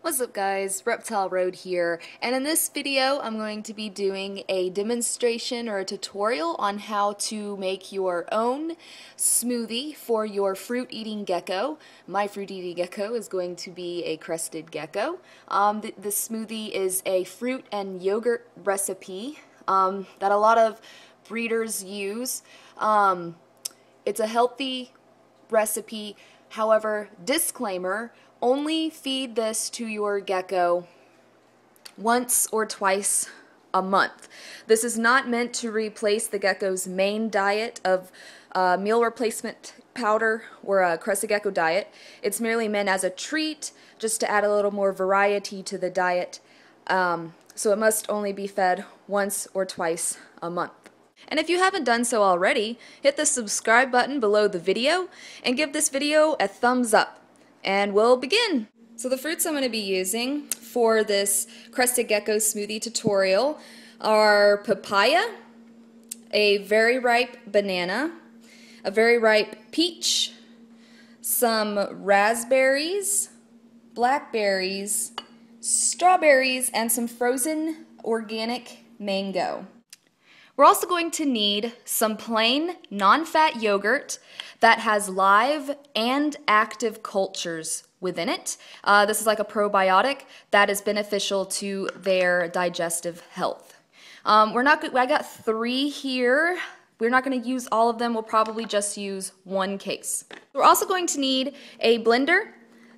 What's up guys, Reptile Road here, and in this video I'm going to be doing a demonstration or a tutorial on how to make your own smoothie for your fruit-eating gecko. My fruit-eating gecko is going to be a crested gecko. The smoothie is a fruit and yogurt recipe that a lot of breeders use. It's a healthy recipe, however, disclaimer, only feed this to your gecko once or twice a month. This is not meant to replace the gecko's main diet of meal replacement powder or a crested gecko diet. It's merely meant as a treat, just to add a little more variety to the diet. So it must only be fed once or twice a month. And if you haven't done so already, hit the subscribe button below the video and give this video a thumbs up. And we'll begin. So the fruits I'm going to be using for this crested gecko smoothie tutorial are papaya, a very ripe banana, a very ripe peach, some raspberries, blackberries, strawberries, and some frozen organic mango. We're also going to need some plain, non-fat yogurt that has live and active cultures within it. This is like a probiotic that is beneficial to their digestive health. I got 3 here. We're not going to use all of them. We'll probably just use 1 case. We're also going to need a blender,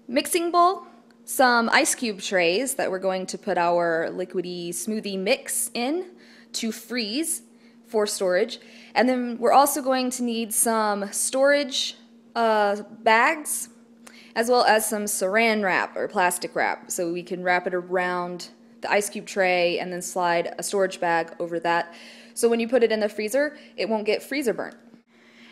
mixing bowl, some ice cube trays that we're going to put our liquidy smoothie mix in to freeze for storage, and then we're also going to need some storage bags as well as some saran wrap or plastic wrap, so we can wrap it around the ice cube tray and then slide a storage bag over that, so when you put it in the freezer it won't get freezer burnt.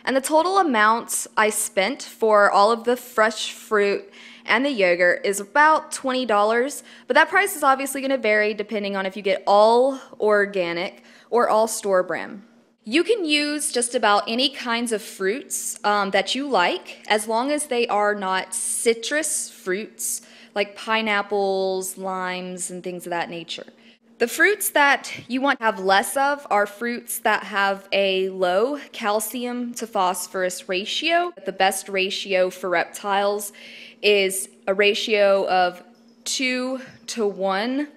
And the total amount I spent for all of the fresh fruit and the yogurt is about $20, but that price is obviously going to vary depending on if you get all organic or all store brand. You can use just about any kinds of fruits that you like, as long as they are not citrus fruits like pineapples, limes, and things of that nature. The fruits that you want to have less of are fruits that have a low calcium to phosphorus ratio. The best ratio for reptiles is a ratio of 2 to 1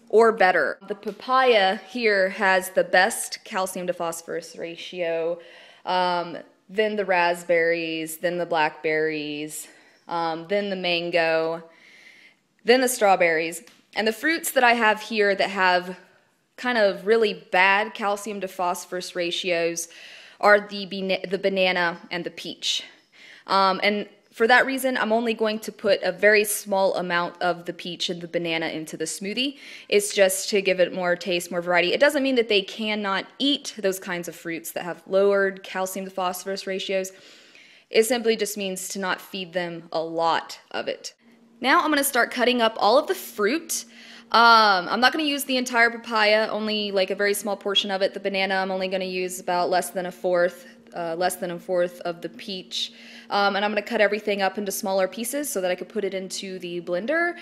or better. The papaya here has the best calcium to phosphorus ratio, then the raspberries, then the blackberries, then the mango, then the strawberries. And the fruits that I have here that have kind of really bad calcium to phosphorus ratios are the banana and the peach. And for that reason, I'm only going to put a very small amount of the peach and the banana into the smoothie. It's just to give it more taste, more variety. It doesn't mean that they cannot eat those kinds of fruits that have lowered calcium to phosphorus ratios. It simply just means to not feed them a lot of it. Now I'm going to start cutting up all of the fruit. I'm not going to use the entire papaya, only like a very small portion of it. The banana I'm only going to use about less than a fourth of the peach. And I'm going to cut everything up into smaller pieces so that I could put it into the blender.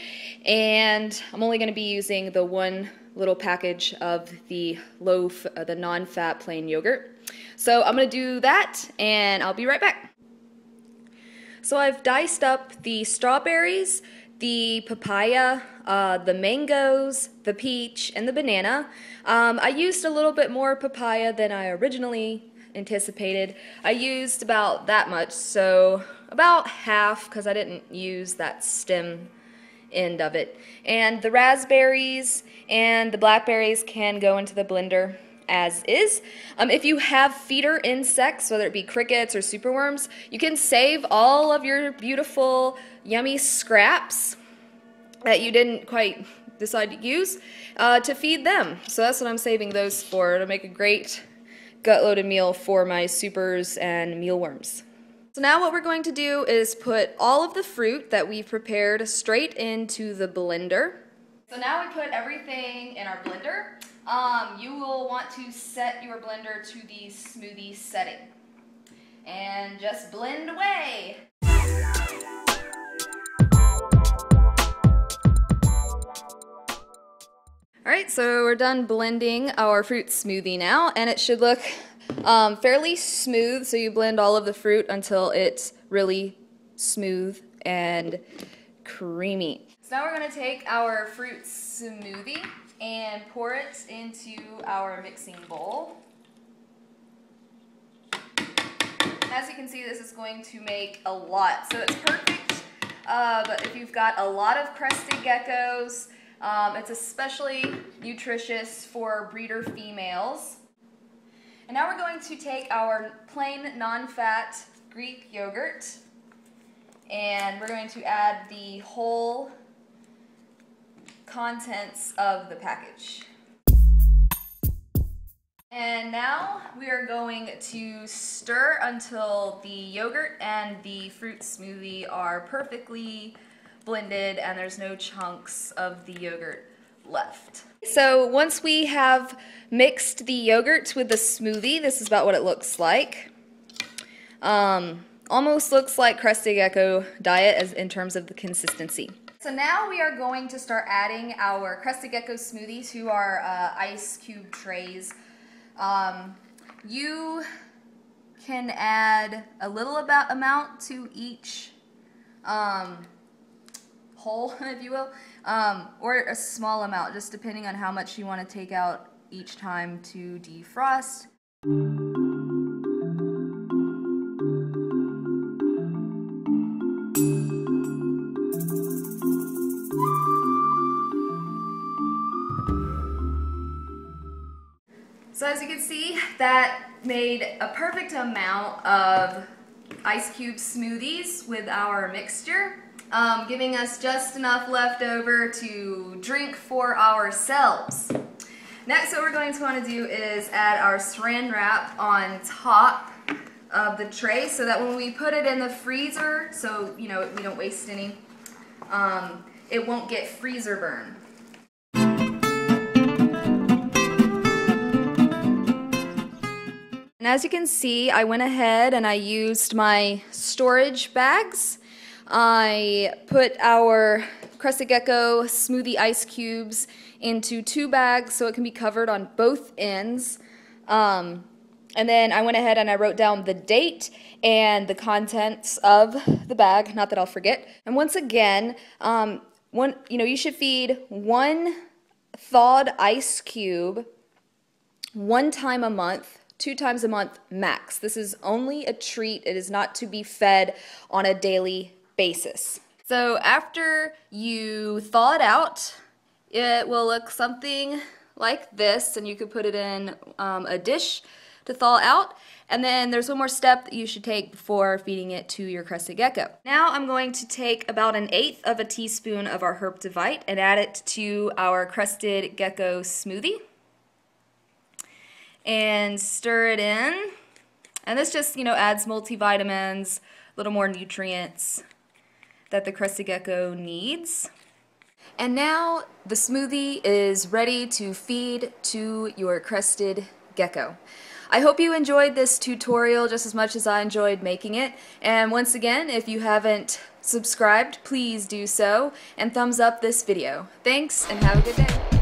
And I'm only going to be using the 1 little package of the the non-fat plain yogurt. So I'm going to do that and I'll be right back. So I've diced up the strawberries, the papaya, the mangoes, the peach, and the banana. I used a little bit more papaya than I originally anticipated. I used about that much, so about half, because I didn't use that stem end of it. And the raspberries and the blackberries can go into the blender as is. If you have feeder insects, whether it be crickets or superworms, you can save all of your beautiful, yummy scraps that you didn't quite decide to use to feed them. So that's what I'm saving those for, to make a great gut-loaded meal for my supers and mealworms. So now what we're going to do is put all of the fruit that we've prepared straight into the blender. So now we put everything in our blender. You will want to set your blender to the smoothie setting and just blend away. Alright, so we're done blending our fruit smoothie now, and it should look fairly smooth, so you blend all of the fruit until it's really smooth and creamy. So now we're going to take our fruit smoothie and pour it into our mixing bowl. As you can see, this is going to make a lot, so it's perfect if you've got a lot of crested geckos. It's especially nutritious for breeder females. And now we're going to take our plain non-fat Greek yogurt and we're going to add the whole contents of the package. And now we are going to stir until the yogurt and the fruit smoothie are perfectly blended and there's no chunks of the yogurt left. So once we have mixed the yogurt with the smoothie, this is about what it looks like. Almost looks like Crested Gecko diet as in terms of the consistency. So now we are going to start adding our Crested Gecko smoothie to our ice cube trays. You can add a little amount to each hole, if you will, or a small amount, just depending on how much you want to take out each time to defrost. So as you can see, that made a perfect amount of ice cube smoothies with our mixture, giving us just enough left over to drink for ourselves. Next, what we're going to want to do is add our saran wrap on top of the tray so that when we put it in the freezer, so we don't waste any, it won't get freezer burn. And as you can see, I went ahead and I used my storage bags. I put our Crested Gecko smoothie ice cubes into 2 bags so it can be covered on both ends. And then I went ahead and I wrote down the date and the contents of the bag, not that I'll forget. And once again, you should feed 1 thawed ice cube 1 time a month. 2 times a month max. This is only a treat. It is not to be fed on a daily basis. So after you thaw it out, it will look something like this, and you could put it in a dish to thaw out. And then there's one more step that you should take before feeding it to your Crested Gecko. Now I'm going to take about 1/8 of a teaspoon of our Reptile and add it to our Crested Gecko smoothie. And stir it in, and this just adds multivitamins, a little more nutrients that the Crested Gecko needs. And now the smoothie is ready to feed to your Crested Gecko. I hope you enjoyed this tutorial just as much as I enjoyed making it, and once again, if you haven't subscribed, please do so and thumbs up this video. Thanks and have a good day.